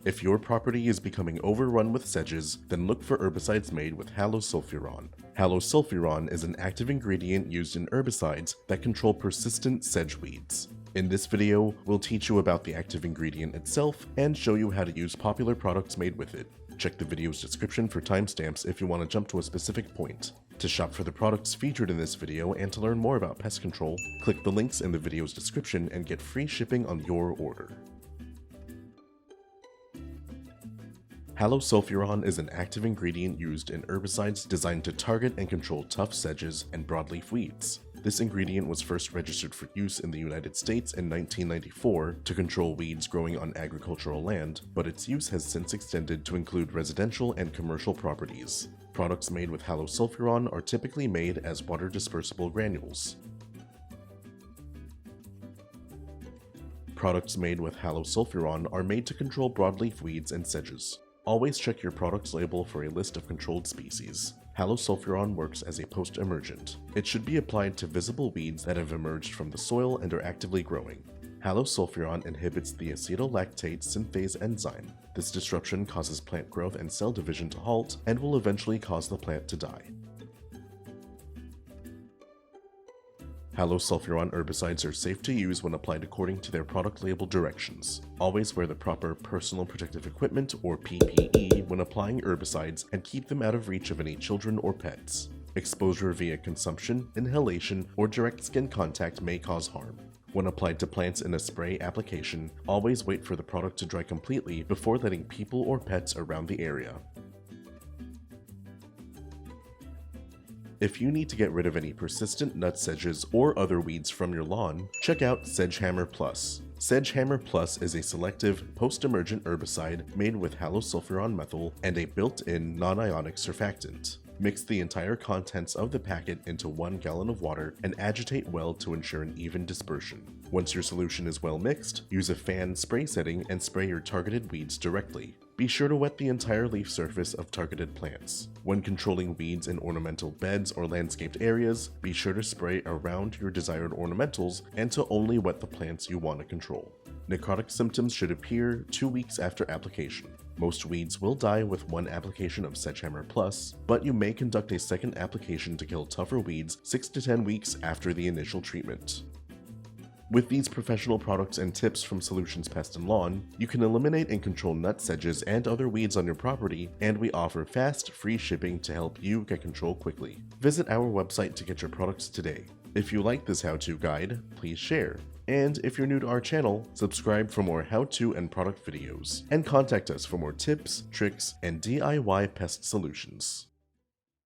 If your property is becoming overrun with sedges, then look for herbicides made with Halosulfuron. Halosulfuron is an active ingredient used in herbicides that control persistent sedge weeds. In this video, we'll teach you about the active ingredient itself and show you how to use popular products made with it. Check the video's description for timestamps if you want to jump to a specific point. To shop for the products featured in this video and to learn more about pest control, click the links in the video's description and get free shipping on your order. Halosulfuron is an active ingredient used in herbicides designed to target and control tough sedges and broadleaf weeds. This ingredient was first registered for use in the United States in 1994 to control weeds growing on agricultural land, but its use has since extended to include residential and commercial properties. Products made with halosulfuron are typically made as water-dispersible granules. Products made with halosulfuron are made to control broadleaf weeds and sedges. Always check your product's label for a list of controlled species. Halosulfuron works as a post-emergent. It should be applied to visible weeds that have emerged from the soil and are actively growing. Halosulfuron inhibits the acetolactate synthase enzyme. This disruption causes plant growth and cell division to halt and will eventually cause the plant to die. Halosulfuron herbicides are safe to use when applied according to their product label directions. Always wear the proper personal protective equipment or PPE when applying herbicides and keep them out of reach of any children or pets. Exposure via consumption, inhalation, or direct skin contact may cause harm. When applied to plants in a spray application, always wait for the product to dry completely before letting people or pets around the area. If you need to get rid of any persistent nut sedges or other weeds from your lawn, check out Sedgehammer Plus. Sedgehammer Plus is a selective, post-emergent herbicide made with halosulfuron methyl and a built-in non-ionic surfactant. Mix the entire contents of the packet into 1 gallon of water and agitate well to ensure an even dispersion. Once your solution is well mixed, use a fan spray setting and spray your targeted weeds directly. Be sure to wet the entire leaf surface of targeted plants. When controlling weeds in ornamental beds or landscaped areas, be sure to spray around your desired ornamentals and to only wet the plants you want to control. Necrotic symptoms should appear 2 weeks after application. Most weeds will die with 1 application of Sedgehammer Plus, but you may conduct a second application to kill tougher weeds 6 to 10 weeks after the initial treatment. With these professional products and tips from Solutions Pest and Lawn, you can eliminate and control nut sedges and other weeds on your property, and we offer fast, free shipping to help you get control quickly. Visit our website to get your products today. If you like this how-to guide, please share. And if you're new to our channel, subscribe for more how-to and product videos. And contact us for more tips, tricks, and DIY pest solutions.